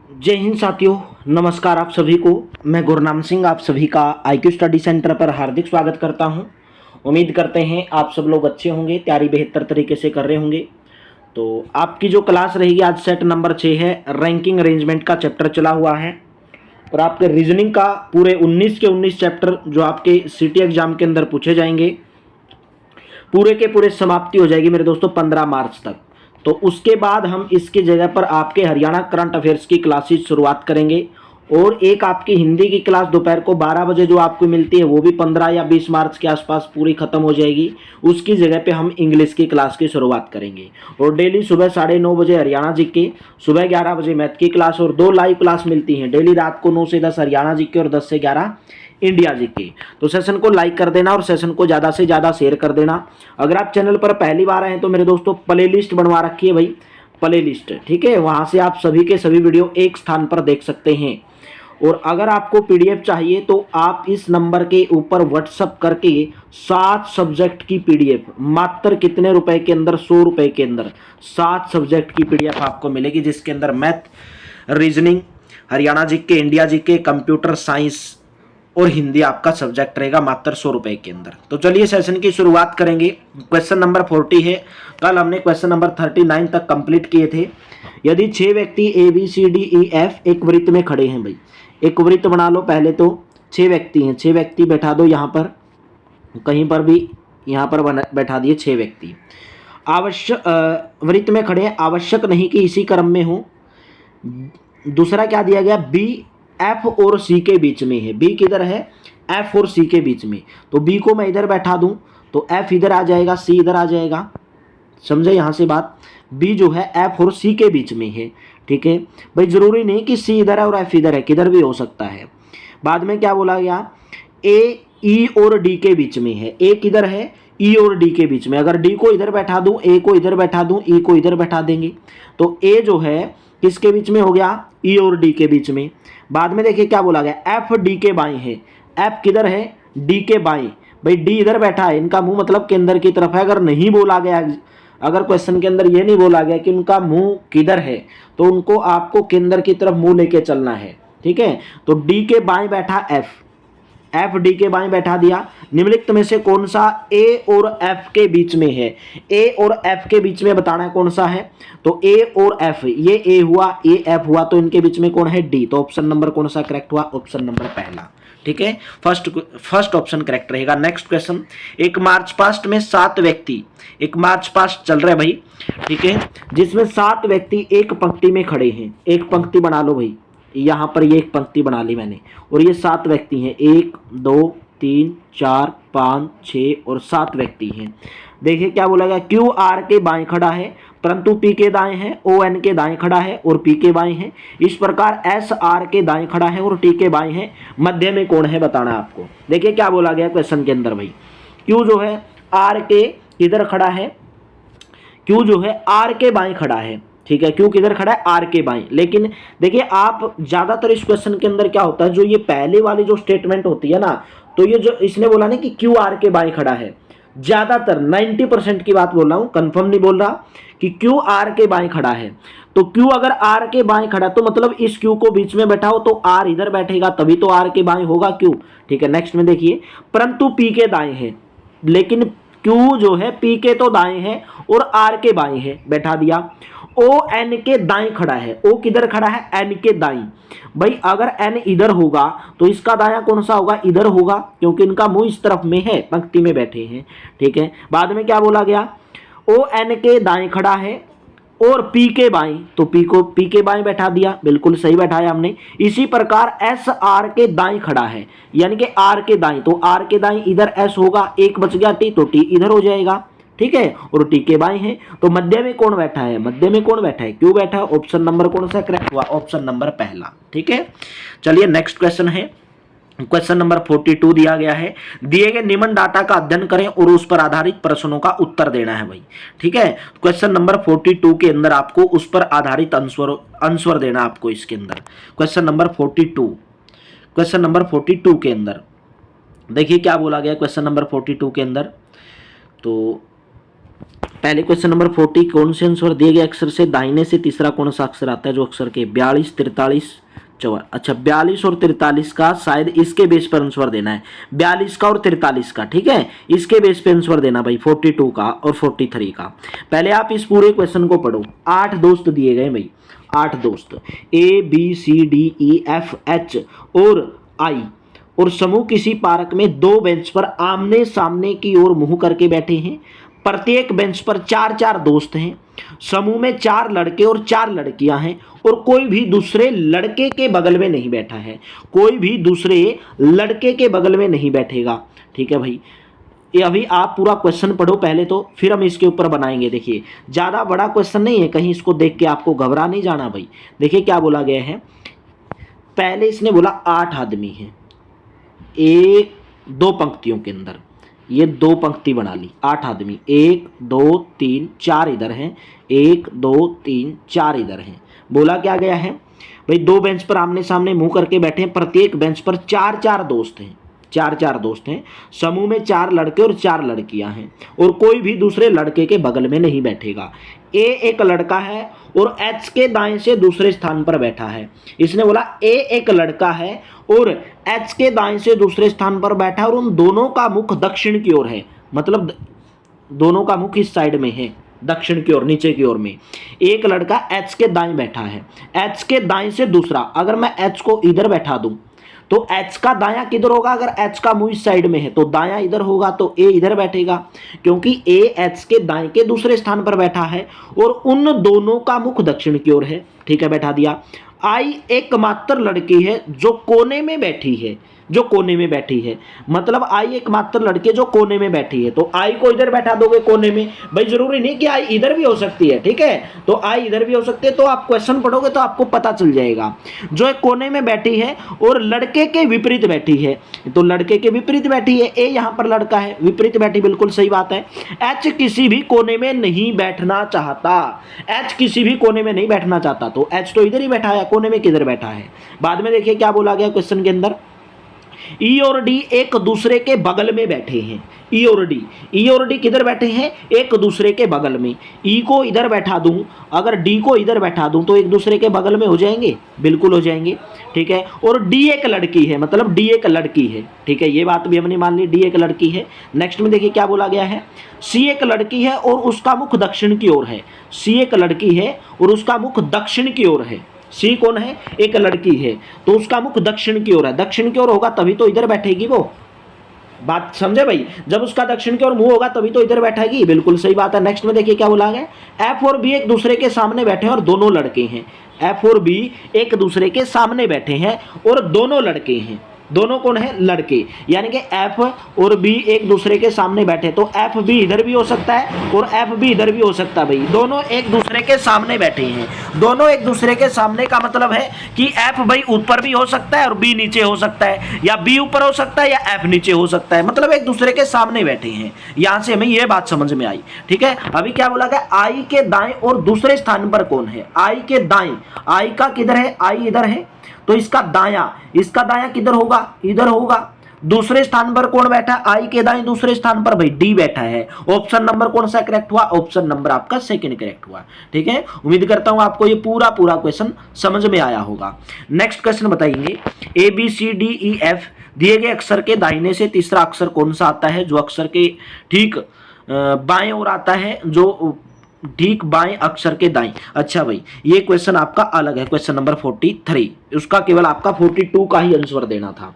जय हिंद साथियों, नमस्कार आप सभी को। मैं गुरनाम सिंह आप सभी का आईक्यू स्टडी सेंटर पर हार्दिक स्वागत करता हूं। उम्मीद करते हैं आप सब लोग अच्छे होंगे, तैयारी बेहतर तरीके से कर रहे होंगे। तो आपकी जो क्लास रहेगी आज सेट नंबर 6 है, रैंकिंग अरेंजमेंट का चैप्टर चला हुआ है और आपके रीजनिंग का पूरे 19 के 19 चैप्टर जो आपके सिटी एग्जाम के अंदर पूछे जाएंगे पूरे के पूरे समाप्ति हो जाएगी मेरे दोस्तों 15 मार्च तक। तो उसके बाद हम इसकी जगह पर आपके हरियाणा करंट अफेयर्स की क्लासेस शुरुआत करेंगे और एक आपकी हिंदी की क्लास दोपहर को 12 बजे जो आपको मिलती है वो भी 15 या 20 मार्च के आसपास पूरी खत्म हो जाएगी। उसकी जगह पे हम इंग्लिश की क्लास की शुरुआत करेंगे और डेली सुबह 9:30 बजे हरियाणा जीके, सुबह 11 बजे मैथ की क्लास और 2 लाइव क्लास मिलती हैं डेली रात को 9 से 10 हरियाणा जीके और 10 से 11 इंडिया जीके। तो सेशन को लाइक कर देना और सेशन को ज़्यादा से ज़्यादा शेयर कर देना। अगर आप चैनल पर पहली बार आए तो मेरे दोस्तों प्ले लिस्ट बनवा रखी है भाई, प्ले लिस्ट, ठीक है। वहाँ से आप सभी के सभी वीडियो एक स्थान पर देख सकते हैं। और अगर आपको पीडीएफ चाहिए तो आप इस नंबर के ऊपर व्हाट्सअप करके 7 सब्जेक्ट की पीडीएफ मात्र कितने रुपए के अंदर, 100 रुपए के अंदर 7 सब्जेक्ट की पीडीएफ आपको मिलेगी, जिसके अंदर math, reasoning, Haryana GK, India GK, computer science और हिंदी आपका सब्जेक्ट रहेगा मात्र 100 रुपए के अंदर। तो चलिए सेशन की शुरुआत करेंगे। क्वेश्चन नंबर 40 है। कल हमने क्वेश्चन नंबर 39 तक कंप्लीट किए थे। यदि 6 व्यक्ति A B C D E F एक वृत्त में खड़े हैं, भाई एक वृत्त बना लो। पहले तो 6 व्यक्ति हैं, 6 व्यक्ति बैठा दो यहाँ पर, कहीं पर भी यहाँ पर बैठा दिए 6 व्यक्ति। आवश्यक वृत्त में खड़े हैं, आवश्यक नहीं कि इसी क्रम में हो। दूसरा क्या दिया गया, बी एफ और सी के बीच में है। बी किधर है, एफ और सी के बीच में। तो बी को मैं इधर बैठा दूं तो एफ इधर आ जाएगा, सी इधर आ जाएगा। समझे यहाँ से बात। बी जो है एफ और सी के बीच में है, ठीक है भाई। जरूरी नहीं कि सी इधर है और एफ इधर है, किधर भी हो सकता है। बाद में क्या बोला गया, ए ई और डी के बीच में है। ए किधर है, ई और डी के बीच में। अगर डी को इधर बैठा दूं, ए को इधर बैठा दूं, ई को इधर बैठा देंगे तो ए जो है किसके बीच में हो गया, ई और डी के बीच में। बाद में देखिए क्या बोला गया, एफ डी के बाएं है। एफ किधर है, डी के बाएं। भाई डी इधर बैठा है, इनका मुंह मतलब केंद्र की तरफ है। अगर नहीं बोला गया, अगर क्वेश्चन के अंदर ये नहीं बोला गया कि उनका मुंह किधर है, तो उनको आपको केंद्र की तरफ मुंह लेके चलना है, ठीक है। तो डी के बाएं बैठा एफ, एफ डी के बाएं बैठा दिया। निम्नलिखित में से कौन सा ए और एफ के बीच में है, ए और एफ के बीच में बताना है कौन सा है। तो ए और एफ, ये ए हुआ, ये एफ हुआ, तो इनके बीच में कौन है, डी। तो ऑप्शन नंबर कौन सा करेक्ट हुआ, ऑप्शन नंबर पहला, ठीक है। फर्स्ट ऑप्शन करेक्ट रहेगा। नेक्स्ट क्वेश्चन, एक मार्च पास्ट में 7 व्यक्ति, एक मार्च पास्ट चल रहा है भाई, ठीक है, जिसमें 7 व्यक्ति एक पंक्ति में खड़े हैं। एक पंक्ति बना लो भाई, यहाँ पर ये एक पंक्ति बना ली मैंने और ये 7 व्यक्ति हैं। 1 2 3 4 5 6 और 7 व्यक्ति हैं। देखिए क्या बोला गया, क्यू आर के बाएं खड़ा है परंतु पी के दाएं है, ओ एन के दाएं खड़ा है और पी के बाएं है। इस प्रकार एस आर के दाएं खड़ा है और टी के बाएं है। मध्य में कौन है बताना है आपको। देखिए क्या बोला गया क्वेश्चन के अंदर भाई, क्यू जो है आर के इधर खड़ा है, क्यू जो है आर के बाएं खड़ा है, ठीक है। क्यू किधर खड़ा है, आर के बाएं। लेकिन देखिए आप ज्यादातर इस क्वेश्चन के अंदर क्या होता है, जो ये पहले वाली जो स्टेटमेंट होती है ना, तो ये जो इसने बोला ना कि क्यू आर के बाएं खड़ा है, ज्यादातर 90% की बात बोल रहा हूं, कंफर्म नहीं बोल रहा, कि क्यू आर के बाएं खड़ा है। तो क्यू अगर आर के बाएं खड़ा तो मतलब इस क्यू को बीच में बैठाओ तो आर इधर बैठेगा, तभी तो आर के बाएं होगा क्यू, ठीक है। नेक्स्ट में देखिए, परंतु पी के दाएं है, लेकिन क्यू जो है पी के तो दाएं है और आर के बाएं है, बैठा दिया। ओ एन के दाएं खड़ा है, ओ किधर खड़ा है, एन के दाएं। भाई अगर एन इधर होगा तो इसका दायां कौन सा होगा, इधर होगा, क्योंकि इनका मुंह इस तरफ में है, पंक्ति में बैठे हैं, ठीक है। बाद में क्या बोला गया, ओ एन के दाएं खड़ा है और पी के बाएं, तो पी को पी के बाएं बैठा दिया, बिल्कुल सही बैठाया हमने। इसी प्रकार एस आर के दाएं खड़ा है, यानी कि आर के दाएं, तो आर के दाएं इधर एस होगा, एक बच गया टी, तो टी इधर हो जाएगा, ठीक है। और टी के बाएं है, तो मध्य में कौन बैठा है, मध्य में कौन बैठा है, क्यों बैठा है। ऑप्शन नंबर कौन सा करेक्ट हुआ, ऑप्शन नंबर पहला, ठीक है। चलिए नेक्स्ट क्वेश्चन है, क्वेश्चन नंबर 42 दिया गया है। दिए गए निम्न डाटा का अध्ययन करें और उस पर आधारित प्रश्नों का उत्तर देना है भाई, ठीक है। क्वेश्चन नंबर 42 के अंदर आपको उस पर आधारित आंसर देना आपको इसके अंदर। क्वेश्चन नंबर 42, क्वेश्चन नंबर 42 के अंदर देखिए क्या बोला गया क्वेश्चन नंबर 42 के अंदर। तो पहले क्वेश्चन नंबर 40 कौन से आंसर दिए गए अक्षर से दाहिने से तीसरा कौन सा अक्षर आता है जो अक्षर के 42, 43, 54। अच्छा 42 और 43 का शायद इसके बेस पर आंसर देना है, 42 का और 43 का, ठीक है, इसके बेस पे आंसर देना भाई 42 का और 43 का। पहले आप इस पूरे क्वेश्चन को पढ़ो। 8 दोस्त दिए गए भाई, 8 दोस्त ABCDEFH और I और समूह किसी पार्क में 2 बेंच पर आमने सामने की ओर मुंह करके बैठे हैं। प्रत्येक बेंच पर 4-4 दोस्त हैं। समूह में 4 लड़के और 4 लड़कियां हैं और कोई भी दूसरे लड़के के बगल में नहीं बैठा है, कोई भी दूसरे लड़के के बगल में नहीं बैठेगा। ठीक है भाई, ये अभी आप पूरा क्वेश्चन पढ़ो पहले तो, फिर हम इसके ऊपर बनाएंगे। देखिए ज़्यादा बड़ा क्वेश्चन नहीं है, कहीं इसको देख के आपको घबरा नहीं जाना भाई। देखिए क्या बोला गया है, पहले इसने बोला 8 आदमी हैं, 1-2 पंक्तियों के अंदर, ये 2 पंक्ति बना ली, 8 आदमी, 1 2 3 4 इधर हैं, 1 2 3 4 इधर हैं। बोला क्या गया है भाई, 2 बेंच पर आमने सामने मुंह करके बैठे हैं, प्रत्येक बेंच पर 4-4 दोस्त हैं, 4-4 दोस्त हैं। समूह में 4 लड़के और 4 लड़कियां हैं और कोई भी दूसरे लड़के के बगल में नहीं बैठेगा। ए एक लड़का है और एच के दाएं से दूसरे स्थान पर बैठा है। इसने बोला ए एक लड़का है और एच के दाएं से दूसरे स्थान पर बैठा है और उन दोनों का मुख दक्षिण की ओर है, मतलब दोनों का मुख इस साइड में है, दक्षिण की ओर, नीचे की ओर में। एक लड़का एच के दाएं बैठा है, एच के दाएं से दूसरा, अगर मैं एच को इधर बैठा दूं तो एच का दायां किधर होगा, अगर एच का मुंह इस साइड में है तो दायां इधर होगा, तो ए इधर बैठेगा क्योंकि ए एच के दाएं के दूसरे स्थान पर बैठा है और उन दोनों का मुख दक्षिण की ओर है। ठीक है, बैठा दिया। आई एकमात्र लड़की है जो कोने में बैठी है, जो कोने में बैठी है, मतलब आई एकमात्र लड़की जो कोने में बैठी है, तो आई को इधर बैठा दोगे कोने में, भाई जरूरी नहीं कि आई इधर भी हो सकती है, ठीक है, तो आई इधर भी हो सकती है। तो आप क्वेश्चन पढ़ोगे तो आपको पता चल जाएगा, जो एक कोने में बैठी है और लड़के के विपरीत बैठी है, तो लड़के के विपरीत बैठी है, ए यहां पर लड़का है, विपरीत बैठी, बिल्कुल सही बात है। एच किसी भी कोने में नहीं बैठना चाहता, एच किसी भी कोने में नहीं बैठना चाहता, तो एच तो इधर ही बैठा है, कोने में किधर बैठा है। बाद में देखिए क्या बोला गया क्वेश्चन के अंदर, ई और डी एक दूसरे के बगल में बैठे हैं। ई और डी किधर बैठे हैं, एक दूसरे के बगल में। ई को इधर बैठा दूं, अगर डी को इधर बैठा दूं तो एक दूसरे के बगल में हो जाएंगे, बिल्कुल हो जाएंगे। ठीक है, और डी एक लड़की है, मतलब डी एक लड़की है। ठीक है, ये बात भी हमने मान ली, डी एक लड़की है। नेक्स्ट में देखिए क्या बोला गया है, सी एक लड़की है और उसका मुख दक्षिण की ओर है। सी एक लड़की है और उसका मुख दक्षिण की ओर है। सी कौन है, एक लड़की है, तो उसका मुख दक्षिण की ओर है, दक्षिण की ओर होगा तभी तो इधर बैठेगी वो, बात समझे भाई, जब उसका दक्षिण की ओर मुंह होगा तभी तो इधर बैठेगी, बिल्कुल सही बात है। नेक्स्ट में देखिए क्या बोला गया, एफ और बी एक दूसरे के सामने बैठे हैं और दोनों लड़के हैं। एफ और बी एक दूसरे के सामने बैठे हैं और दोनों लड़के हैं। दोनों कौन है, लड़के, यानी कि एफ और बी एक दूसरे के सामने बैठे, तो एफ बी इधर भी हो सकता है और एफ बी इधर भी हो सकता है भाई, दोनों एक दूसरे के सामने बैठे हैं। दोनों एक दूसरे के सामने का मतलब है कि एफ भाई ऊपर भी हो सकता है और बी नीचे हो सकता है, या बी ऊपर हो सकता है या एफ नीचे हो सकता है, मतलब एक दूसरे के सामने बैठे हैं। यहां से हमें यह बात समझ में आई। ठीक है, अभी क्या बोला गया, आई के दाएं और दूसरे स्थान पर कौन है, आई के दाएं, आई का किधर है, आई इधर है, तो इसका दायां किधर होगा, इधर होगा। दूसरे स्थान पर कौन बैठा है, आई के दाएं दूसरे स्थान पर भाई डी बैठा है। ऑप्शन नंबर कौन सा करेक्ट हुआ, ऑप्शन नंबर आपका सेकंड करेक्ट हुआ। ठीक है, उम्मीद करता हूं आपको ये पूरा क्वेश्चन समझ में आया होगा। नेक्स्ट क्वेश्चन बताएंगे, A B C D E F दिए गए अक्षर के दाहिने से तीसरा अक्षर कौन सा आता है जो अक्षर के ठीक बाएं ओर आता है, जो ठीक बाएं अक्षर के दाएं। अच्छा भाई, ये क्वेश्चन आपका अलग है, क्वेश्चन नंबर 43, उसका केवल आपका 42 का ही आंसर देना था।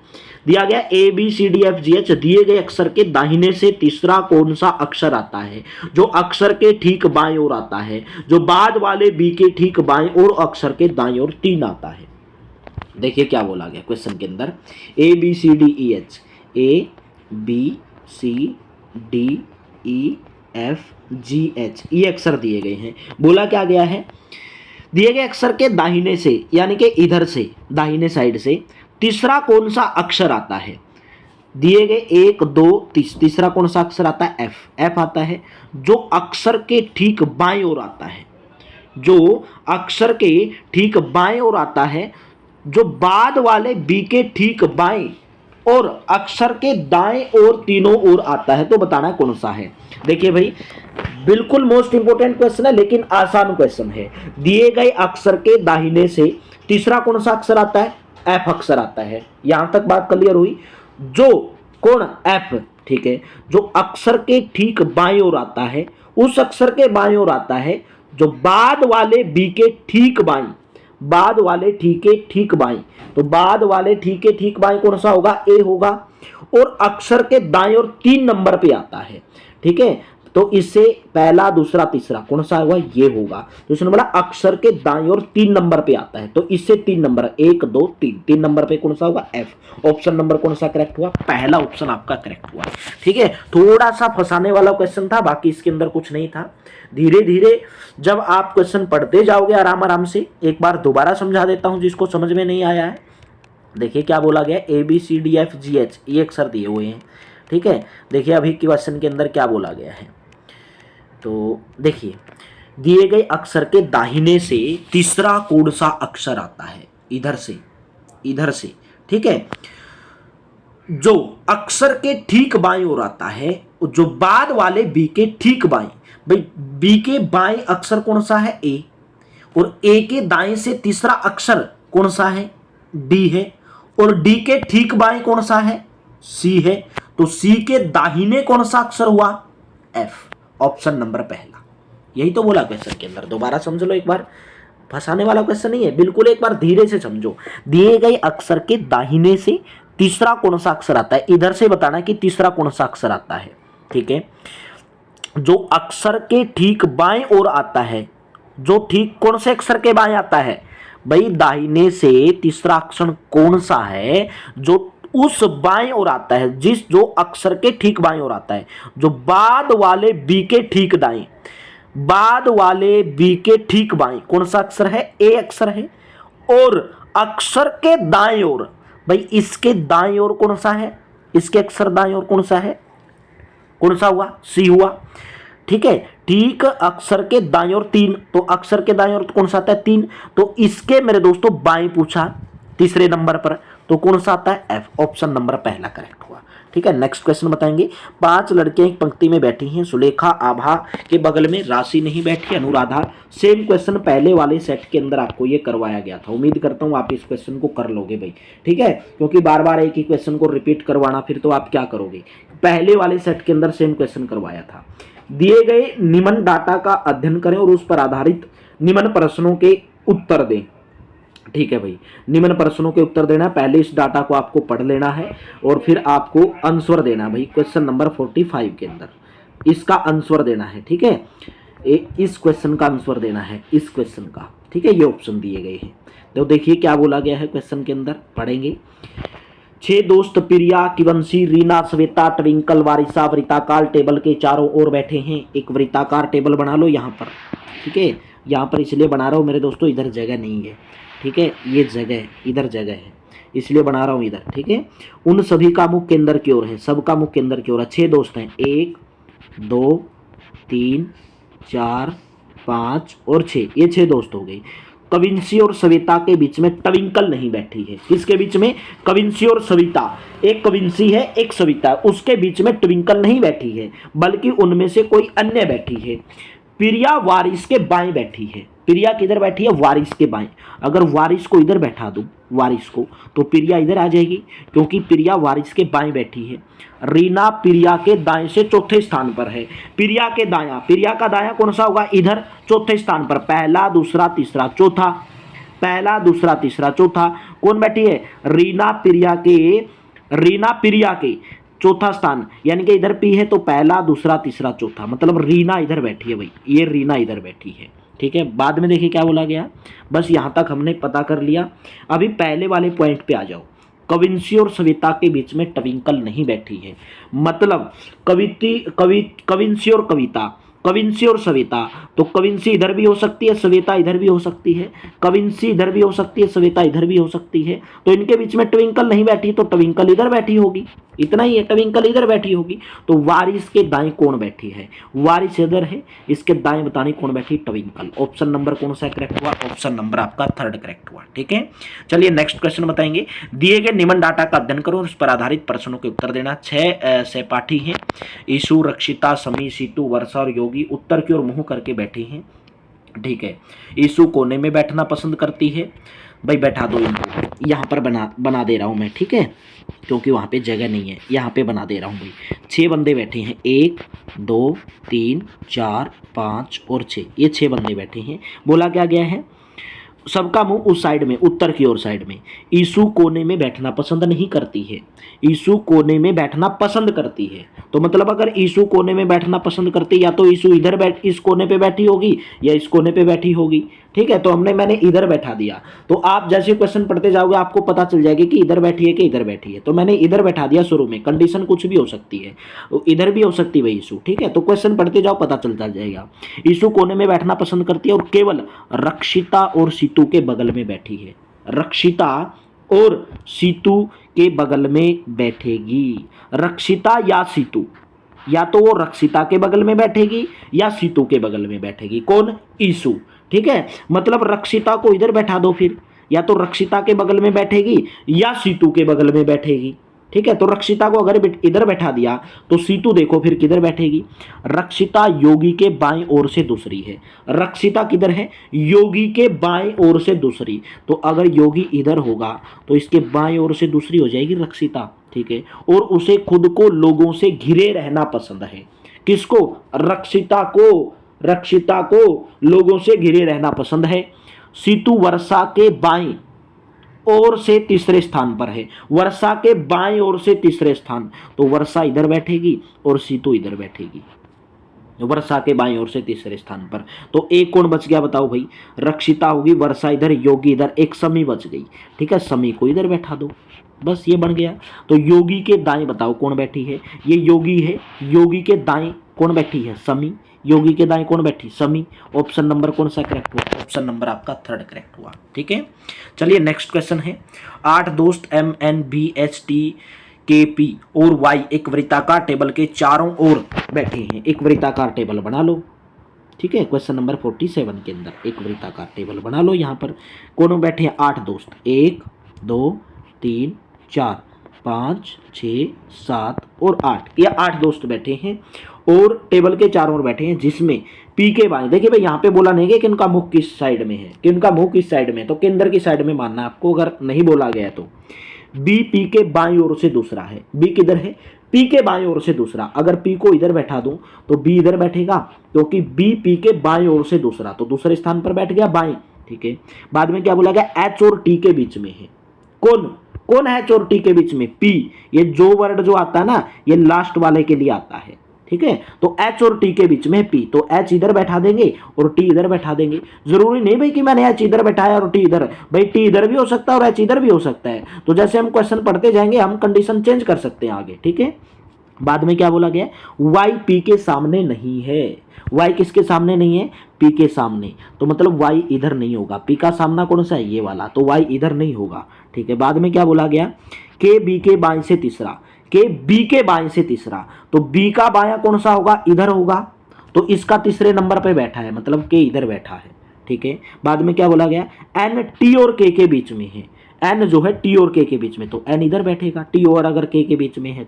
दिया गया A B C D F G H दिए गए अक्षर के दाहिने से तीसरा कौन सा अक्षर आता है जो अक्षर के ठीक बाएं ओर आता है, जो बाद वाले बी के ठीक बाएं ओर अक्षर के दाएं ओर 3 आता है। देखिए क्या बोला गया क्वेश्चन के अंदर, A B C D E H, A B C D E F G H, ये अक्षर दिए गए हैं। बोला क्या गया है, दिए गए अक्षर के दाहिने से, यानी कि इधर से दाहिने साइड से तीसरा कौन सा अक्षर आता है। दिए गए 1 2 तीसरा कौन सा अक्षर आता है, एफ, एफ आता है, जो अक्षर के ठीक बाएं ओर आता है, जो अक्षर के ठीक बाएं ओर आता है, जो बाद वाले बी के ठीक बाएं और अक्षर के दाएं और तीनों ओर आता है, तो बताना कौन सा है। देखिए भाई, बिल्कुल मोस्ट इंपोर्टेंट क्वेश्चन है, लेकिन आसान क्वेश्चन है। दिए गए अक्षर के दाहिने से तीसरा कौन सा अक्षर आता है? एफ अक्षर आता है। यहां तक बात क्लियर हुई। जो कौन? एफ, ठीक है। जो अक्षर के ठीक बाईं ओर आता है, उस अक्षर के बाईं ओर आता है जो बाद वाले बी के ठीक बाईं, बाद वाले ठीक बाईं। तो बाद वाले ठीक बाईं कौन सा होगा? ए होगा। और अक्षर के दाएं और 3 नंबर पे आता है, ठीक है। तो इससे पहला दूसरा तीसरा कौन सा होगा? ये होगा। तो इसने बोला अक्षर के दाएं और 3 नंबर पे आता है, तो इससे 3 नंबर, 1 2 3, 3 नंबर पे कौन सा होगा? एफ। ऑप्शन नंबर कौन सा करेक्ट हुआ? पहला ऑप्शन आपका करेक्ट हुआ, ठीक है। थोड़ा सा फंसाने वाला क्वेश्चन था, बाकी इसके अंदर कुछ नहीं था। धीरे धीरे जब आप क्वेश्चन पढ़ते जाओगे आराम आराम से, एक बार दोबारा समझा देता हूं जिसको समझ में नहीं आया है। देखिए क्या बोला गया, ABCDFGH ये अक्षर दिए हुए हैं, ठीक है। देखिए अभी क्वेश्चन के अंदर क्या बोला गया है, तो देखिए दिए गए अक्षर के दाहिने से तीसरा कौन सा अक्षर आता है? इधर से, इधर से, ठीक है। जो अक्षर के ठीक बाईं ओर आता है, जो बाद वाले बी के ठीक बाईं, भाई बी के बाईं अक्षर कौन सा है? ए। और ए के दाएं से तीसरा अक्षर कौन सा है? डी है। और डी के ठीक बाएं कौन सा है? सी है। तो सी के दाहिने कौन सा अक्षर हुआ? एफ। ऑप्शन नंबर पहला। यही तो बोला क्वेश्चन के अंदर, दोबारा समझ लो एक बार, फंसाने वाला क्वेश्चन नहीं है, बिल्कुल एक बार धीरे से समझो। दिए गए अक्षर के दाहिने से तीसरा कौन सा अक्षर आता है, इधर से बताना कि तीसरा कौन सा अक्षर आता है, ठीक है। जो अक्षर के ठीक बाएं ओर आता है, जो ठीक कौन से अक्षर के बाएं आता है? भाई दाहिने से तीसरा अक्षर कौन सा है जो उस बाएं ओर आता है, जिस जो अक्षर के ठीक बाएं ओर आता है, जो बाद वाले बी के ठीक दाएं, बाद वाले बी के ठीक बाएं कौन सा अक्षर है? ए अक्षर है। और अक्षर के दाएं ओर, भाई इसके दाएं ओर कौन सा है? इसके अक्षर दाएं ओर कौन सा है? कौन सा हुआ? सी हुआ, ठीक है। ठीक अक्षर के दाएं ओर 3, तो अक्षर के दाएं ओर कौन सा आता है? 3। तो इसके मेरे दोस्तों बाएं पूछा तीसरे नंबर पर, तो कौन सा आता है? एफ। ऑप्शन नंबर पहला करेक्ट हुआ, ठीक है। नेक्स्ट क्वेश्चन बताएंगे। 5 लड़कियां एक पंक्ति में बैठी हैं, सुलेखा, आभा के बगल में राशि नहीं बैठी, अनुराधा। सेम क्वेश्चन पहले वाले सेट के अंदर आपको ये करवाया गया था। उम्मीद करता हूँ आप इस क्वेश्चन को कर लोगे भाई, ठीक है, क्योंकि बार बार एक ही क्वेश्चन को रिपीट करवाना फिर तो आप क्या करोगे। पहले वाले सेट के अंदर सेम क्वेश्चन करवाया था। दिए गए निम्न डाटा का अध्ययन करें और उस पर आधारित निम्न प्रश्नों के उत्तर दें, ठीक है भाई। निम्न प्रश्नों के उत्तर देना, पहले इस डाटा को आपको पढ़ लेना है और फिर आपको आंसर देना भाई। क्वेश्चन नंबर 45 के अंदर इसका आंसर देना है, ठीक है। इस क्वेश्चन का आंसर देना है, इस क्वेश्चन का, ठीक है। ये ऑप्शन दिए गए हैं, तो देखिए क्या बोला गया है क्वेश्चन के अंदर, पढ़ेंगे। 6 दोस्त प्रिया, किवंशी, रीना, श्वेता, ट्विंकल, वारिसा वृत्ताकार टेबल के चारों ओर बैठे हैं। एक वृत्ताकार टेबल बना लो यहाँ पर, ठीक है। यहाँ पर इसलिए बना रहा हूँ मेरे दोस्तों, इधर जगह नहीं है, ठीक है। ये जगह है, इधर जगह है, इसलिए बना रहा हूँ इधर, ठीक है। उन सभी का मुख केंद्र की ओर है, सबका मुख केंद्र की ओर है। 6 दोस्त हैं, 1 2 3 4 5 और 6, ये 6 दोस्त हो गई। कविंसी और सविता के बीच में ट्विंकल नहीं बैठी है। किसके बीच में? कविंसी और सविता। एक कविंसी है, एक सविता है, उसके बीच में ट्विंकल नहीं बैठी है, बल्कि उनमें से कोई अन्य बैठी है। प्रिया वारिस के बाएं बैठी है। प्रिया किधर बैठी है? वारिस के बाएं। अगर वारिस को इधर बैठा दूं, वारिस को, तो प्रिया इधर आ जाएगी, क्योंकि प्रिया वारिस के बाएं बैठी है। रीना प्रिया के दाएं से चौथे स्थान पर है। प्रिया के दायां, प्रिया का दायां कौन सा होगा? इधर चौथे स्थान पर, पहला दूसरा तीसरा चौथा, पहला दूसरा तीसरा चौथा। कौन बैठी है? रीना प्रिया के चौथा स्थान, यानी कि इधर पी है तो पहला दूसरा तीसरा चौथा, मतलब रीना इधर बैठी है भाई, ये रीना इधर बैठी है, ठीक है। बाद में देखिए क्या बोला गया, बस यहाँ तक हमने पता कर लिया। अभी पहले वाले पॉइंट पे आ जाओ। कविंसी और सविता के बीच में ट्विंकल नहीं बैठी है, मतलब कविंसी और कविता, कविंसी और सविता, तो कविंसी इधर भी हो सकती है, सविता इधर भी हो सकती है, कविंसी इधर भी हो सकती है, सविता इधर भी हो सकती है, तो इनके बीच में ट्विंकल नहीं बैठी तो ट्विंकल इधर बैठी होगी, इतना ही है, ट्विंकल इधर बैठी होगी। तो वारिस के दाएं कौन बैठी है, वारिस इधर है, इसके दाएं बतानी कौन बैठी, ट्विंकल। ऑप्शन नंबर कौन सा करेक्ट हुआ, ऑप्शन नंबर आपका थर्ड करेक्ट हुआ। ठीक है, चलिए नेक्स्ट क्वेश्चन बताएंगे। दिए गए निम्न डाटा का अध्ययन करो और उस पर आधारित प्रश्नों के उत्तर देना। 6 सहपाठी हैं, ईशु, रक्षिता, समी, सीतू, वर्षा और योगी उत्तर की ओर मुंह करके बैठे हैं। ठीक है, ईशु कोने में बैठना पसंद करती है, भाई बैठा दो इनको, यहाँ पर बना दे रहा हूँ मैं। ठीक है, क्योंकि वहाँ पे जगह नहीं है, यहाँ पे बना दे रहा हूँ भाई। 6 बंदे बैठे हैं, 1 2 3 4 5 और 6, ये 6 बंदे बैठे हैं। बोला क्या गया है, सबका मुंह उस साइड में, उत्तर की ओर साइड में। ईशु कोने में बैठना पसंद नहीं करती है, ईशु कोने में बैठना पसंद करती है। तो मतलब अगर ईशु कोने में बैठना पसंद करती, या तो ईशु इधर इस कोने पे बैठी होगी या इस कोने पे बैठी होगी। ठीक है, तो मैंने इधर बैठा दिया। तो आप जैसे क्वेश्चन पढ़ते जाओगे आपको पता चल जाएगी कि इधर बैठी है कि इधर बैठी है। तो मैंने इधर बैठा दिया शुरू में, कंडीशन कुछ भी हो सकती है, इधर भी हो सकती है भाई ईशु। ठीक है, तो क्वेश्चन पढ़ते जाओ पता चलता जाएगा। ईशु कोने में बैठना पसंद करती है और केवल रक्षिता और सीतू के बगल में बैठी है, रक्षिता और सीतू के बगल में बैठेगी। रक्षिता या सीतू, या तो वो रक्षिता के बगल में बैठेगी या सीतू के बगल में बैठेगी। कौन, ईशु। ठीक है, मतलब रक्षिता को इधर बैठा दो, फिर या तो रक्षिता के बगल में बैठेगी या सीतू के बगल में बैठेगी। ठीक है, तो रक्षिता को अगर इधर बैठा दिया तो सीतू देखो फिर किधर बैठेगी। रक्षिता योगी के बाएं ओर से दूसरी है, रक्षिता किधर है, योगी के बाएं ओर से दूसरी। तो अगर योगी इधर होगा तो इसके बाएं ओर से दूसरी हो जाएगी रक्षिता। ठीक है, और उसे खुद को लोगों से घिरे रहना पसंद है। किसको, रक्षिता को, रक्षिता को लोगों से घिरे रहना पसंद है। सीतू वर्षा के बाएं ओर से तीसरे स्थान पर है, वर्षा के बाएं ओर से तीसरे स्थान। तो वर्षा इधर बैठेगी और सीतू इधर बैठेगी, वर्षा के बाएं ओर से तीसरे स्थान पर। तो एक कौन बच गया बताओ भाई, रक्षिता होगी, वर्षा इधर, योगी इधर, एक समी बच गई। ठीक है, समी को इधर बैठा दो, बस ये बन गया। तो योगी के दाएं बताओ कौन बैठी है, ये योगी है, योगी के दाएं कौन बैठी है, समी। योगी के दाएं कौन बैठी, समी। ऑप्शन नंबर कौन सा करेक्ट हुआ, ऑप्शन नंबर आपका थर्ड करेक्ट हुआ। ठीक है, चलिए नेक्स्ट क्वेश्चन है। 8 दोस्त MNBHTKP और Y एक वृत्ताकार टेबल के चारों ओर बैठे हैं, एक वृत्ताकार टेबल बना लो। ठीक है, क्वेश्चन नंबर 47 के अंदर एक वृत्ताकार टेबल बना लो। यहाँ पर कौन बैठे हैं, 8 दोस्त, 1 2 3 4 5 6 7 और 8, ये 8 दोस्त बैठे हैं और टेबल के चारों ओर बैठे हैं, जिसमें पी के बाएं, देखिए भाई यहाँ पे बोला नहीं है कि इनका मुख किस साइड में है, कि इनका मुंह किस साइड में है, तो केंद्र की साइड में मानना है आपको, अगर नहीं बोला गया तो। बी पी के बाईं ओर से दूसरा है, बी किधर है, पी के बाईं ओर से दूसरा। अगर पी को इधर बैठा दूं तो बी इधर बैठेगा, क्योंकि बी पी के बाईं ओर से दूसरा, तो दूसरे स्थान पर बैठ गया बाईं। ठीक है, बाद में क्या बोला गया, एच और टी के बीच में है। कौन, कौन है एच और टी के बीच में, पी। ये जो वर्ड जो आता है ना, ये लास्ट वाले के लिए आता है। ठीक है, तो एच और टी के बीच में पी, तो एच इधर बैठा देंगे और टी इधर बैठा देंगे। जरूरी नहीं भाई कि मैंने एच इधर बैठाया और टी इधर, भाई टी इधर भी हो सकता है और एच इधर भी हो सकता है। तो जैसे हम क्वेश्चन पढ़ते जाएंगे हम कंडीशन चेंज कर सकते हैं आगे। ठीक है, बाद में क्या बोला गया, वाई पी के सामने नहीं है। वाई किसके सामने नहीं है, पी के सामने, तो मतलब वाई इधर नहीं होगा। पी का सामना कौन सा है, ये वाला, तो वाई इधर नहीं होगा। ठीक है, बाद में क्या बोला गया, के बी के बाएं से तीसरा, के बी के बाएं से तीसरा, तो बी का बायां कौन सा होगा, इधर होगा, तो इसका तीसरे नंबर पे बैठा है, मतलब के इधर बैठा है। ठीक है, बाद में क्या बोला गया, एन टी और के बीच में है, एन जो है टी और के बीच में, तो एन इधर बैठेगा, टी और अगर के बीच में है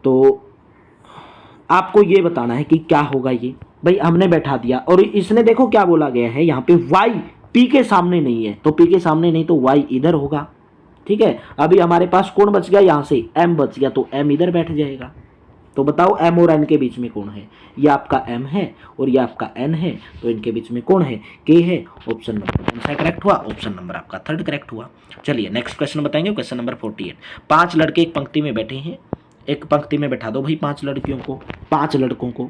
तो आपको ये बताना है कि क्या होगा। ये भाई हमने बैठा दिया और इसने देखो क्या बोला गया है यहाँ पे, वाई पी के सामने नहीं है, तो पी के सामने नहीं तो वाई इधर होगा। ठीक है, अभी हमारे पास कौन बच गया, यहाँ से एम बच गया, तो एम इधर बैठ जाएगा। तो बताओ एम और एन के बीच में कौन है, ये आपका एम है और ये आपका एन है, तो इनके बीच में कौन है, के है। ऑप्शन नंबर कौन सा करेक्ट हुआ, ऑप्शन नंबर आपका थर्ड करेक्ट हुआ। चलिए नेक्स्ट क्वेश्चन बताएंगे, क्वेश्चन नंबर 48। 5 लड़के एक पंक्ति में बैठे हैं, एक पंक्ति में बैठा दो भाई 5 लड़कियों को, 5 लड़कों को,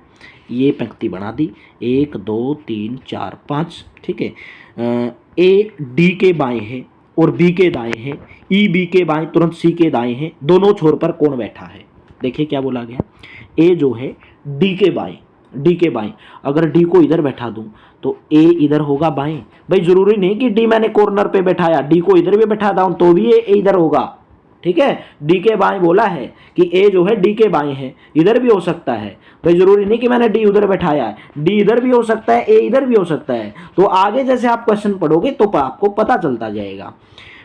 ये पंक्ति बना दी, 1 2 3 4 5। ठीक है, ए डी के बाएं है और बी के दाएं है, ई बी के बाएं तुरंत सी के दाएं है, दोनों छोर पर कौन बैठा है। देखिए क्या बोला गया, ए जो है डी के बाएं, डी के बाएं, अगर डी को इधर बैठा दूं तो ए इधर होगा बाएं। भाई जरूरी नहीं कि डी मैंने कॉर्नर पे बैठाया, डी को इधर भी बैठा दूं तो भी ए इधर होगा। ठीक है, डी के बाएं बोला है कि ए जो है डी के बाएं है, इधर भी हो सकता है भाई, जरूरी नहीं कि मैंने डी उधर बैठाया है, डी इधर भी हो सकता है, ए इधर भी हो सकता है। तो आगे जैसे आप क्वेश्चन पढ़ोगे तो आपको पता चलता जाएगा।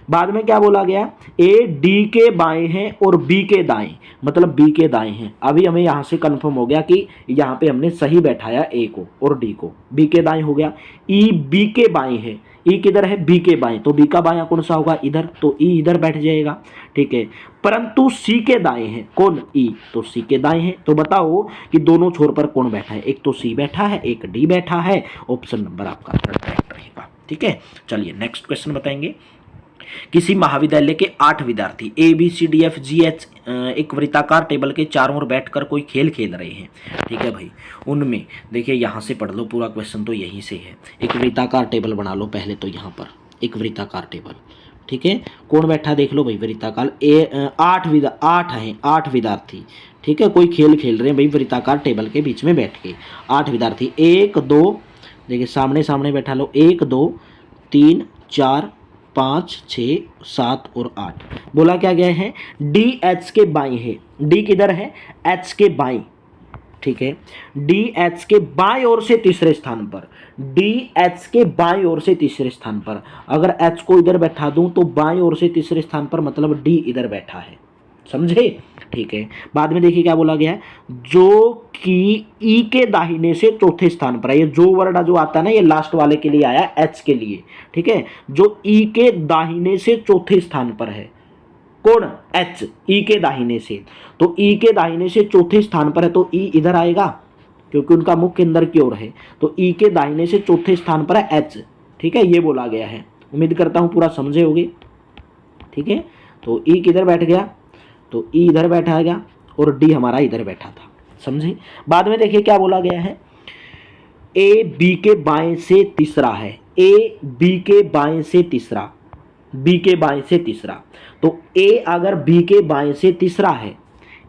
बाद में क्या बोला गया, ए डी के बाएं है और बी के दाएं, मतलब बी के दाएं हैं। अभी हमें यहाँ से कंफर्म हो गया कि यहाँ पे हमने सही बैठाया ए को और डी को, बी के दाएं हो गया। ई बी के बाएं है, ई किधर है, बी के बाएं, तो बी का बायां कौन सा होगा, इधर, तो ई इधर बैठ जाएगा, ठीक है। परंतु सी के दाएं है, कौन, ई, तो सी के दाएं है। तो बताओ कि दोनों छोर पर कौन बैठा है, एक तो सी बैठा है, एक डी बैठा है। ऑप्शन नंबर आपका करेक्ट रहेगा, ठीक है। चलिए नेक्स्ट क्वेश्चन बताएंगे। किसी महाविद्यालय के 8 विद्यार्थी A B C D F G H एक वृत्ताकार टेबल के चारों ओर बैठकर कोई खेल खेल रहे हैं, ठीक है भाई। उनमें देखिए यहाँ से पढ़ लो, पूरा क्वेश्चन तो यहीं से है। एक वृत्ताकार टेबल बना लो पहले, तो यहाँ पर एक वृत्ताकार टेबल, ठीक है। कौन बैठा देख लो भाई, वृत्ताकार 8 विद्यार्थी, ठीक है, कोई खेल खेल रहे हैं भाई वृत्ताकार टेबल के बीच में बैठ के। 8 विद्यार्थी, 1 2, देखिए सामने सामने बैठा लो, 1 2 3 4 5 6 7 और 8। बोला क्या गया है, डी एच के बाएं है, डी किधर है, एच के बाएं, ठीक है। डी एच के बाएं ओर से तीसरे स्थान पर, डी एच के बाएं ओर से तीसरे स्थान पर। अगर एच को इधर बैठा दूं तो बाएं ओर से तीसरे स्थान पर, मतलब डी इधर बैठा है, समझे, ठीक है। बाद में देखिए क्या बोला गया है, जो कि ई के दाहिने से चौथे स्थान पर है। ये जो वर्ड जो आता है ना, ये लास्ट वाले के लिए आया, एच के लिए, ठीक है। जो ई के दाहिने से चौथे स्थान पर है, कौन, एच, ई के दाहिने से, तो ई के दाहिने से चौथे स्थान पर है, तो ई इधर आएगा क्योंकि उनका मुख केंद्र की ओर है। तो ई के दाहिने से चौथे स्थान पर है एच, ठीक है, ये बोला गया है। उम्मीद करता हूं पूरा समझे होगे, ठीक है। तो ई किधर बैठ गया, तो ई इधर बैठा गया और डी हमारा इधर बैठा था, समझे। बाद में देखिए क्या बोला गया है, ए बी के बाएं से तीसरा है, ए बी के बाएं से तीसरा, बी के बाएं से तीसरा। तो ए अगर बी के बाएं से तीसरा है,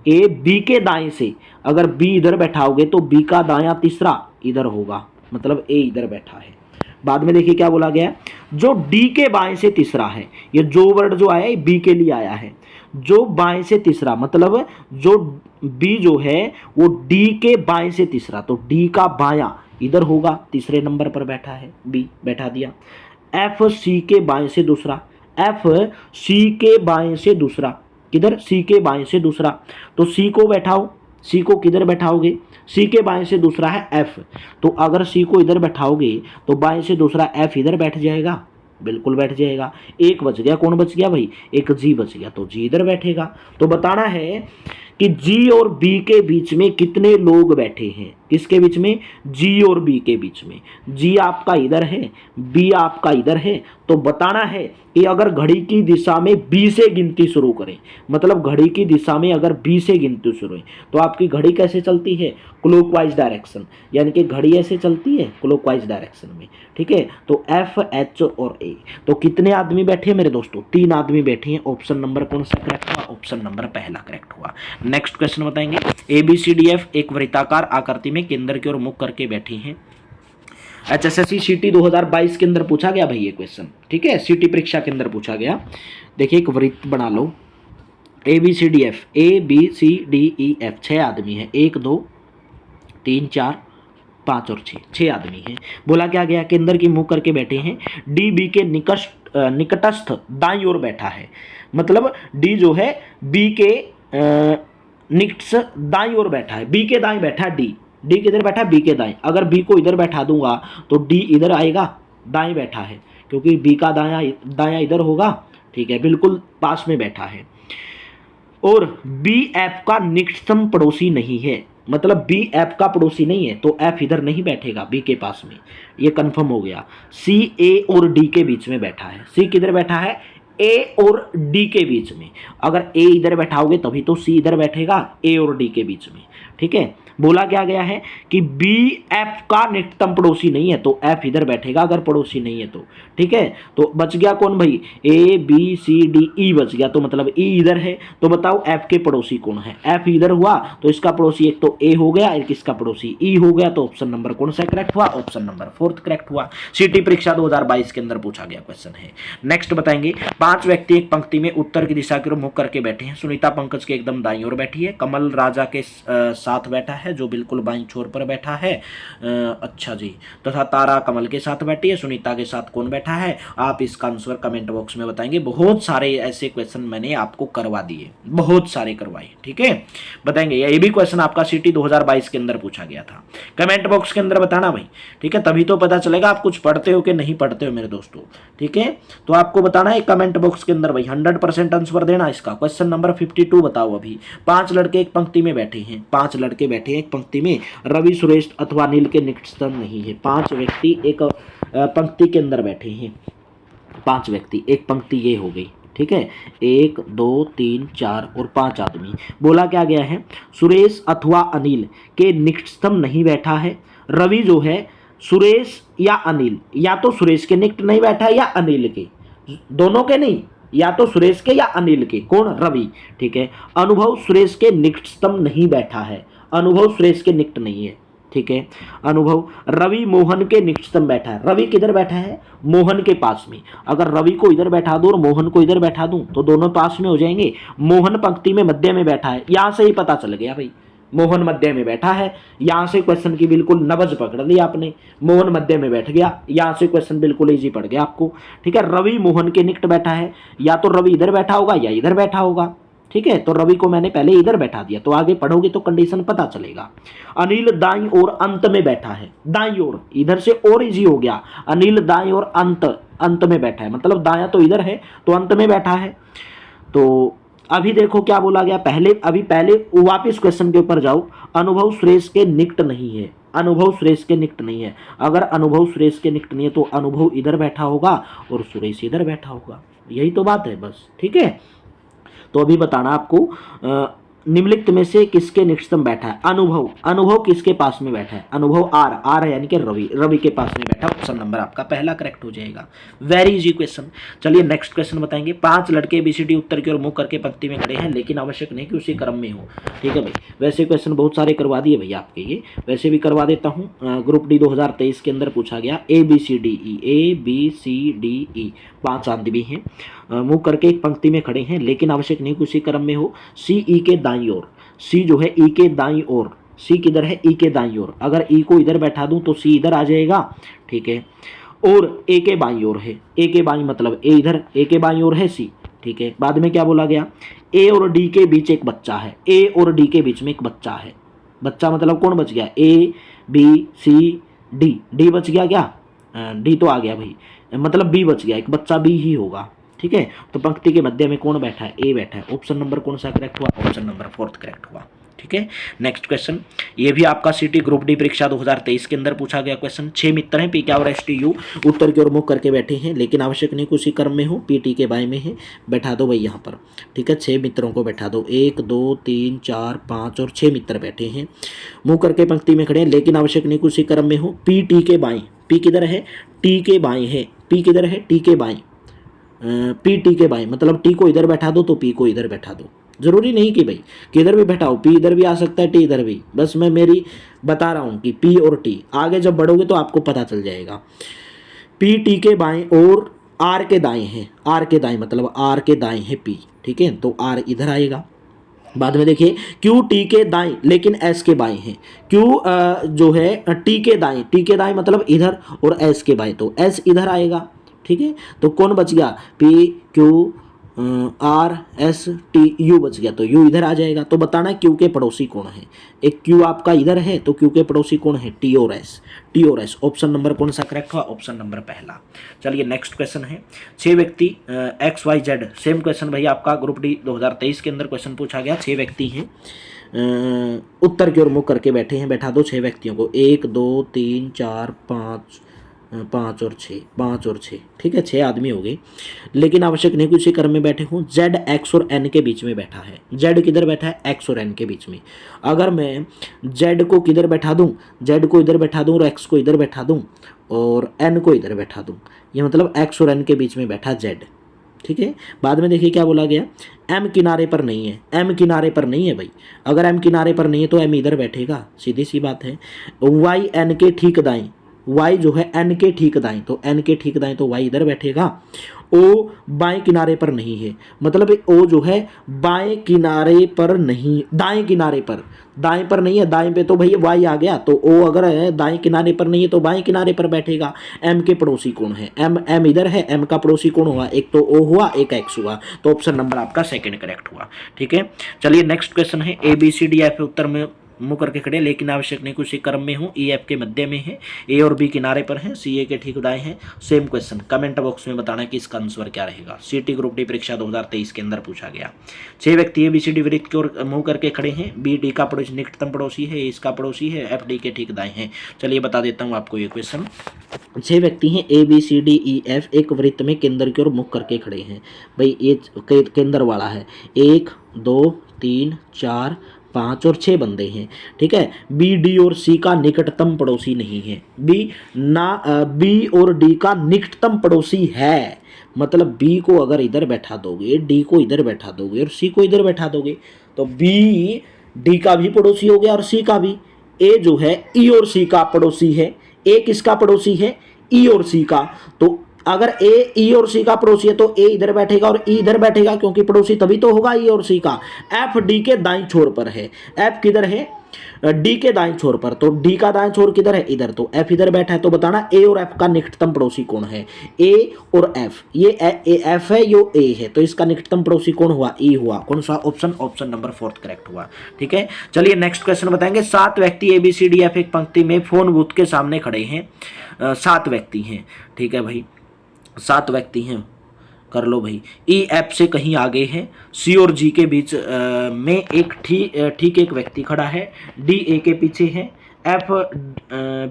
ए बी के दाएं से, अगर बी इधर बैठाओगे तो बी का दायां तीसरा इधर होगा, मतलब ए इधर बैठा है। बाद में देखिए क्या बोला गया, जो डी के बाएं से तीसरा है, ये जो वर्ड जो आया है बी के लिए आया है, जो बाएं से तीसरा, मतलब जो बी जो है वो डी के बाएं से तीसरा, तो डी का बायां इधर होगा, तीसरे नंबर पर बैठा है, बी बैठा दिया। एफ सी के बाएं से दूसरा, एफ सी के बाएं से दूसरा, किधर, सी के बाएं से दूसरा, तो सी को बैठाओ, सी को किधर बैठाओगे, सी के बाएं से दूसरा है एफ, तो अगर सी को इधर बैठाओगे तो बाएं से दूसरा एफ इधर बैठ जाएगा, बिल्कुल बैठ जाएगा। एक बच गया, कौन बच गया भाई, एक जी बच गया, तो जी इधर बैठेगा। तो बताना है कि जी और बी के बीच में कितने लोग बैठे हैं, किसके बीच में, जी और बी के बीच में। जी आपका इधर है, बी आपका इधर है, तो बताना है कि अगर घड़ी की दिशा में बी से गिनती शुरू करें, मतलब घड़ी की दिशा में अगर बी से गिनती शुरू है, तो आपकी घड़ी कैसे चलती है, क्लॉकवाइज डायरेक्शन, यानी कि घड़ी ऐसे चलती है क्लॉकवाइज डायरेक्शन में, ठीक है। तो एफ एच और ए, तो कितने आदमी बैठे हैं मेरे दोस्तों, 3 आदमी बैठे हैं। ऑप्शन नंबर कौन सा करेक्ट हुआ, ऑप्शन नंबर पहला करेक्ट हुआ। नेक्स्ट क्वेश्चन बताएंगे, A B C D F एक वृत्ताकार आकृति में केंद्र की ओर मुख करके बैठी हैं। HSSC सीटी 2022 के अंदर पूछा गया भाई ये क्वेश्चन, ठीक है, सीटी परीक्षा के अंदर पूछा गया। देखिए एक वृत्त बना लो, A B C D F, A B C D E F, 6 आदमी हैं, 1 2 3 4 5 और 6 आदमी हैं। बोला क्या गया, केंद्र की मुंह करके बैठे हैं, डी बी के निकटस्थ दाईं ओर बैठा है, मतलब डी जो है बी के निकटस्थ दाईं ओर बैठा है, बी के दाईं बैठा डी, डी किधर बैठा, बी के दाईं। अगर बी को इधर बैठा दूंगा तो डी इधर आएगा, दाईं बैठा है, क्योंकि बी का दायां इधर होगा, ठीक है, बिल्कुल पास में बैठा है। और बी एफ का निकटतम पड़ोसी नहीं है, मतलब बी एफ का पड़ोसी नहीं है, तो एफ इधर नहीं बैठेगा बी के पास में, ये कंफर्म हो गया। सी ए और डी के बीच में बैठा है, सी किधर बैठा है, ए और डी के बीच में। अगर ए इधर बैठाओगे तभी तो सी इधर बैठेगा, ए और डी के बीच में, ठीक है। बोला क्या गया है कि बी एफ का निकटतम पड़ोसी नहीं है, तो एफ इधर बैठेगा अगर पड़ोसी नहीं है तो, ठीक है। तो बच गया कौन भाई, ए बी सी डी ई बच गया, तो मतलब ई इधर है। तो बताओ एफ के पड़ोसी कौन है, एफ इधर हुआ तो इसका पड़ोसी एक तो ए हो गया, एक इसका पड़ोसी ई हो गया, तो ऑप्शन नंबर कौन सा करेक्ट हुआ, ऑप्शन नंबर 4 करेक्ट हुआ। सीटी परीक्षा 2022 के अंदर पूछा गया क्वेश्चन है। नेक्स्ट बताएंगे, 5 व्यक्ति एक पंक्ति में उत्तर की दिशा की ओर मुख करके बैठे हैं। सुनीता पंकज के एकदम दाईं ओर बैठी है, कमल राजा के साथ बैठा है जो बिल्कुल बाईं छोर पर बैठा है, अच्छा जी, तथा तारा कमल के साथ बैठी है। सुनीता के साथ कौन बैठा है, आप इसका आंसर कमेंट बॉक्स में बताएंगे। बहुत सारे ऐसे क्वेश्चन मैंने आपको करवा दिए, बहुत सारे करवाए, ठीक है, बताएंगे। ये भी क्वेश्चन आपका सिटी 2022 के अंदर पूछा गया था, कमेंट बॉक्स के अंदर बताना भाई, ठीक है, तभी तो पता चलेगा आप कुछ पढ़ते हो कि नहीं पढ़ते हो मेरे दोस्तों, ठीक है। तो आपको बताना है कमेंट बॉक्स के अंदर भाई, 100% आंसर देना इसका। क्वेश्चन नंबर 52 बताओ अभी। 5 लड़के एक पंक्ति में बैठे हैं, 5 लड़के बैठे हैं एक पंक्ति में, रवि सुरेश अथवा अनिल के निकटतम नहीं है। 5 व्यक्ति एक पंक्ति के अंदर बैठे हैं, 5 व्यक्ति एक पंक्ति, ये हो गई, ठीक है, 1 2 3 4 और 5 आदमी। बोला क्या गया है, सुरेश अथवा अनिल के निकटतम नहीं बैठा है। रवि जो है सुरेश या अनिल, या तो सुरेश के निकट नहीं बैठा है या अनिल के, दोनों के नहीं, या तो सुरेश के या अनिल के, कौन, रवि, ठीक है। अनुभव सुरेश के निकटतम नहीं बैठा है, अनुभव सुरेश के निकट नहीं है, ठीक है। अनुभव रवि मोहन के निकटतम बैठा है, रवि किधर बैठा है, मोहन के पास में। अगर रवि को इधर बैठा दूं और मोहन को इधर बैठा दूं तो दोनों पास में हो जाएंगे। मोहन पंक्ति में मध्य में बैठा है, यहां से ही पता चल गया भाई, मोहन मध्य में बैठा है। यहां से क्वेश्चन की बिल्कुल नब्ज पकड़ ली आपने, मोहन मध्य में बैठ गया, यहां से क्वेश्चन बिल्कुल इजी पड़ गया आपको, ठीक है। रवि मोहन के निकट बैठा है, या तो रवि इधर बैठा होगा या इधर बैठा होगा, ठीक है। तो रवि को मैंने पहले इधर बैठा दिया, तो आगे पढ़ोगे तो कंडीशन पता चलेगा। अनिल दाईं ओर अंत में बैठा है, दाईं ओर, इधर से और इजी हो गया। अनिल दाईं ओर अंत में बैठा है, मतलब दायां तो इधर है तो अंत में बैठा है। तो अभी देखो क्या बोला गया, पहले वापिस क्वेश्चन के ऊपर जाओ। अनुभव सुरेश के निकट नहीं है, अनुभव सुरेश के निकट नहीं है। अगर अनुभव सुरेश के निकट नहीं है तो अनुभव इधर बैठा होगा और सुरेश इधर बैठा होगा, यही तो बात है बस, ठीक है। तो अभी बताना आपको निम्नलिखित में से किसके निकटतम बैठा है। अनुभव किसके पास में बैठा है, अनुभव आर है यानी कि रवि के पास में बैठा। ऑप्शन नंबर आपका पहला करेक्ट हो जाएगा। Very easy question. चलिए नेक्स्ट क्वेश्चन बताएंगे। 5 लड़के ABCD उत्तर की ओर मुंह करके पंक्ति में खड़े हैं, लेकिन आवश्यक नहीं कि उसी क्रम में हो, ठीक है भाई। वैसे क्वेश्चन बहुत सारे करवा दिए भैया आपके, ये वैसे भी करवा देता हूँ। ग्रुप डी 2023 के अंदर पूछा गया ABCDE 5 आदमी हैं, मुंह करके एक पंक्ति में खड़े हैं, लेकिन आवश्यक नहीं कि उसी क्रम में हो। CE के दाईं ओर, C जो है E के दाईं ओर, C किधर है, E के दाईं ओर। अगर E को इधर बैठा दूं तो C इधर आ जाएगा, ठीक है। और A के बाईं ओर है, A के बाईं मतलब A इधर, A के बाईं ओर है C, ठीक है। बाद में क्या बोला गया, A और D के बीच एक बच्चा है, A और D के बीच में एक बच्चा है। बच्चा मतलब कौन बच गया, A B C D, D बच गया क्या, D तो आ गया भाई, मतलब B बच गया, एक बच्चा B ही होगा, ठीक है। तो पंक्ति के मध्य में कौन बैठा है, A बैठा है। ऑप्शन नंबर कौन सा करेक्ट हुआ, ऑप्शन नंबर 4 करेक्ट हुआ, ठीक है। नेक्स्ट क्वेश्चन, ये भी आपका सिटी ग्रुप डी परीक्षा 2023 के अंदर पूछा गया क्वेश्चन। 6 मित्र हैं, PK और STU उत्तर की ओर मुख करके बैठे हैं, लेकिन आवश्यक नहीं उसी क्रम में हो, PT के बाएं में है, बैठा दो भाई यहाँ पर, ठीक है। 6 मित्रों को बैठा दो, 1 2 3 4 5 और 6 मित्र बैठे हैं, मुंह करके पंक्ति में खड़े हैं, लेकिन आवश्यक नहीं उसी क्रम में हो। PT के बाएं, P किधर है, T के बाएं है, P किधर है, T के बाएं, PT के बाएं मतलब T को इधर बैठा दो तो P को इधर बैठा दो। जरूरी नहीं कि भाई किधर भी बैठाओ, P इधर भी आ सकता है, T इधर भी, बस मैं मेरी बता रहा हूँ कि P और T, आगे जब बढ़ोगे तो आपको पता चल जाएगा। PT के बाएं और R के दाएं है, R के दाएं मतलब R के दाएं है P, ठीक है, तो R इधर आएगा। बाद में देखिए Q T के दाएं लेकिन S के बाएं है, Q जो है T के दाएं मतलब इधर और S के बाएं, तो S इधर आएगा, ठीक है। तो कौन बच गया, P Q R S T U बच गया, तो U इधर आ जाएगा। तो बताना Q के पड़ोसी कौन है, एक Q आपका इधर है तो Q के पड़ोसी कौन है, T और S। ऑप्शन नंबर कौन सा करेक्ट हुआ, ऑप्शन नंबर पहला। चलिए नेक्स्ट क्वेश्चन है। 6 व्यक्ति XYZ, सेम क्वेश्चन भाई आपका ग्रुप डी 2023 के अंदर क्वेश्चन पूछा गया। 6 व्यक्ति हैं, उत्तर की ओर मुख करके बैठे हैं, बैठा दो 6 व्यक्तियों को, 1 2 3 4 5 और 6, ठीक है, 6 आदमी हो गए, लेकिन आवश्यक नहीं कुछ क्रम में बैठे हों। Z X और N के बीच में बैठा है, Z किधर बैठा है, X और N के बीच में। अगर मैं Z को किधर बैठा दूं, Z को इधर बैठा दूं और X को इधर बैठा दूं और N को इधर बैठा दूं, ये मतलब X और N के बीच में बैठा Z, ठीक है। बाद में देखिए क्या बोला गया, M किनारे पर नहीं है, M किनारे पर नहीं है भाई। अगर M किनारे पर नहीं है तो M इधर बैठेगा, सीधी सी बात है। Y N के ठीक दाएं, y जो है n के ठीक दाएं, तो n के ठीक दाएं तो y इधर बैठेगा। o बाएं किनारे पर नहीं है, मतलब o जो है बाएं किनारे पर नहीं, दाएं किनारे पर, दाएं पर नहीं है, दाएं पे तो भैया y आ गया, तो o अगर है दाएं किनारे पर नहीं है तो बाएं किनारे पर बैठेगा। m के पड़ोसी कौन है, m इधर है, m का पड़ोसी कौन हुआ, एक तो o हुआ, एक x हुआ, तो ऑप्शन नंबर आपका सेकंड करेक्ट हुआ। ठीक है, चलिए नेक्स्ट क्वेश्चन है। A B C D F उत्तर में मुंह करके खड़े, लेकिन आवश्यक नहीं कुछ क्रम में हो। ई एफ के मध्य में है, ए और बी किनारे पर है, सी ए के ठीक दाएं हैं। सेम क्वेश्चन कमेंट बॉक्स में बताना कि इसका आंसर क्या रहेगा। सीटी ग्रुप डी परीक्षा 2023 के अंदर पूछा गया। 6 व्यक्ति ए बी सी डी वृत्त की ओर मुंह करके खड़े हैं। बी डी का पड़ोसी निकटतम पड़ोसी है, इसका पड़ोसी है, एफ डी के ठीक दाएं हैं। चलिए बता देता हूँ आपको ये क्वेश्चन। 6 व्यक्ति हैं A B C D E F, एक वृत्त में केंद्र की ओर मुख करके खड़े हैं। भाई ये केंद्र वाला है, 1 2 3 4 5 और 6 बंदे हैं। ठीक है, बी डी और सी का निकटतम पड़ोसी नहीं है। बी और डी का निकटतम पड़ोसी है, मतलब बी को अगर इधर बैठा दोगे, डी को इधर बैठा दोगे और सी को इधर बैठा दोगे तो बी डी का भी पड़ोसी हो गया और सी का भी। ए जो है ई और सी का पड़ोसी है, ए किसका पड़ोसी है, ई और सी का। तो अगर ए ई और सी का पड़ोसी है तो ए इधर बैठेगा और ई इधर बैठेगा, क्योंकि पड़ोसी तभी तो होगा ई और सी का। एफ डी के दाईं छोर पर है, एफ किधर है, डी के दाईं छोर पर, तो डी का दाईं छोर किधर है, इधर, तो एफ इधर बैठा है। तो बताना ए और एफ का निकटतम पड़ोसी कौन है। ए और एफ, ये एफ है, यो ए है, तो इसका निकटतम पड़ोसी कौन हुआ, ई हुआ। कौन सा ऑप्शन, ऑप्शन नंबर 4 करेक्ट हुआ। ठीक है, चलिए नेक्स्ट क्वेश्चन बताएंगे। 7 व्यक्ति A B C D F एक पंक्ति में फोन बूथ के सामने खड़े हैं। 7 व्यक्ति हैं। ठीक है भाई, 7 व्यक्ति हैं, कर लो भाई। ई एफ से कहीं आगे है, सी और जी के बीच में एक ठीक एक व्यक्ति खड़ा है। डी ए के पीछे है, एफ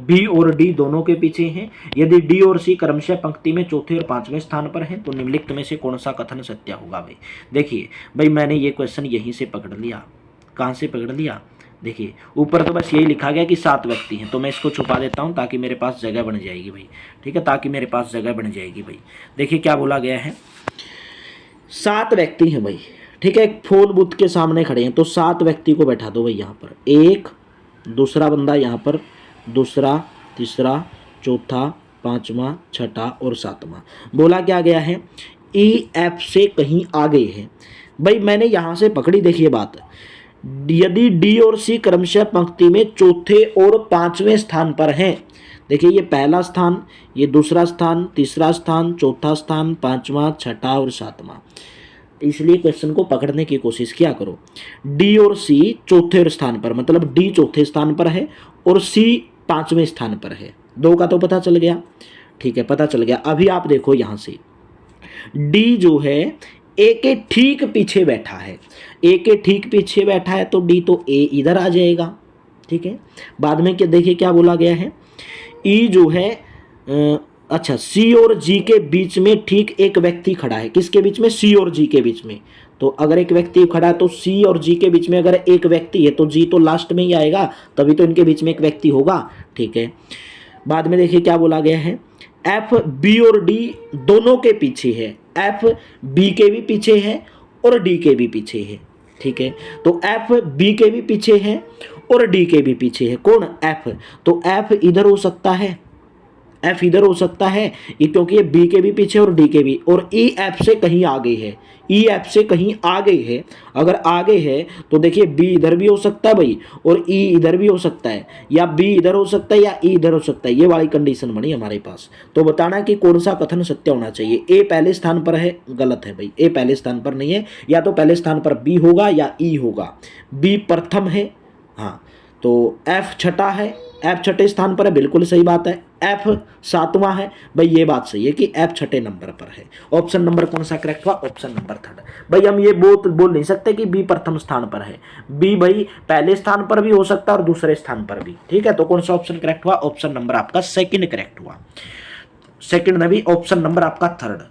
बी और डी दोनों के पीछे हैं। यदि डी और सी क्रमशः पंक्ति में चौथे और 5वें स्थान पर हैं तो निम्नलिखित में से कौन सा कथन सत्य होगा। भाई देखिए भाई, मैंने ये क्वेश्चन यहीं से पकड़ लिया। कहाँ से पकड़ लिया, देखिए ऊपर तो बस यही लिखा गया कि 7 व्यक्ति हैं, तो मैं इसको छुपा देता हूं ताकि मेरे पास जगह बन जाएगी भाई। ठीक है, ताकि मेरे पास जगह बन जाएगी भाई। देखिए क्या बोला गया है, 7 व्यक्ति हैं भाई। ठीक है, एक फोन बूथ के सामने खड़े हैं, तो 7 व्यक्ति को बैठा दो भाई यहाँ पर। एक दूसरा बंदा यहाँ पर, दूसरा, तीसरा, चौथा, 5वां, 6वां और 7वां। बोला क्या गया है, ई एफ से कहीं आगे है। भाई मैंने यहाँ से पकड़ी, देखिए बात, यदि डी और सी क्रमशः पंक्ति में चौथे और 5वें स्थान पर हैं। देखिए ये पहला स्थान, ये दूसरा स्थान, तीसरा स्थान, चौथा स्थान, 5वां, 6वां और 7वां। इसलिए क्वेश्चन को पकड़ने की कोशिश किया करो। डी और सी चौथे स्थान पर, मतलब डी चौथे स्थान पर है और सी 5वें स्थान पर है। 2 का तो पता चल गया। ठीक है, पता चल गया। अभी आप देखो यहाँ से, डी जो है ए के ठीक पीछे बैठा है, ए के ठीक पीछे बैठा है, तो डी तो ए इधर आ जाएगा। ठीक है, बाद में क्या देखिए क्या बोला गया है, ई जो है अच्छा सी और जी के बीच में ठीक एक व्यक्ति खड़ा है। किसके बीच में, सी और जी के बीच में। तो अगर एक व्यक्ति खड़ा है तो सी और जी के बीच में अगर एक व्यक्ति है तो जी तो लास्ट में ही आएगा, तभी तो इनके बीच में एक व्यक्ति होगा। ठीक है, बाद में देखिए क्या बोला गया है, एफ बी और डी दोनों के पीछे है, एफ बी के भी पीछे है और डी के भी पीछे है। ठीक है, तो एफ बी के भी पीछे है और डी के भी पीछे है। कौन, एफ। तो एफ इधर हो सकता है, एफ इधर हो सकता है ये, क्योंकि ये बी के भी पीछे और डी के भी, और ई एफ से कहीं आगे है, ई एफ से कहीं आगे है। अगर आगे है तो देखिए बी इधर भी हो सकता है भाई और ई इधर भी हो सकता है, या बी इधर हो सकता है या ई इधर हो सकता है। ये वाली कंडीशन बनी हमारे पास। तो बताना कि कौन सा कथन सत्य होना चाहिए। ए पहले स्थान पर है, गलत है भाई, ए पहले स्थान पर नहीं है। या तो पहले स्थान पर बी होगा या ई होगा। बी प्रथम है, हाँ, तो एफ छठा है, एफ छठे स्थान पर है, बिल्कुल सही बात है। एफ 7वां है भाई, ये बात सही है कि एफ छठे नंबर पर है। ऑप्शन नंबर कौन सा करेक्ट हुआ, ऑप्शन नंबर 3। भाई हम ये बोल नहीं सकते कि बी प्रथम स्थान पर है, बी भाई पहले स्थान पर भी हो सकता है और दूसरे स्थान पर भी। ठीक है, तो कौन सा ऑप्शन करेक्ट हुआ, ऑप्शन नंबर आपका 2 करेक्ट हुआ। सेकंड में भी ऑप्शन नंबर आपका 3।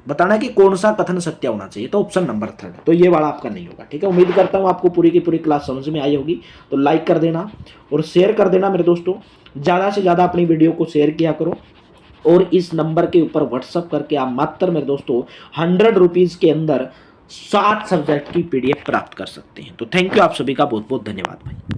बताना कि कौन सा कथन सत्य होना चाहिए, तो ऑप्शन नंबर 3। तो ये वाला आपका नहीं होगा। ठीक है, उम्मीद करता हूँ आपको पूरी की पूरी क्लास समझ में आई होगी। तो लाइक कर देना और शेयर कर देना मेरे दोस्तों। ज़्यादा से ज़्यादा अपनी वीडियो को शेयर किया करो और इस नंबर के ऊपर व्हाट्सअप करके आप मात्र मेरे दोस्तों 100 रुपीज़ के अंदर 7 सब्जेक्ट की PDF प्राप्त कर सकते हैं। तो थैंक यू, आप सभी का बहुत बहुत धन्यवाद भाई।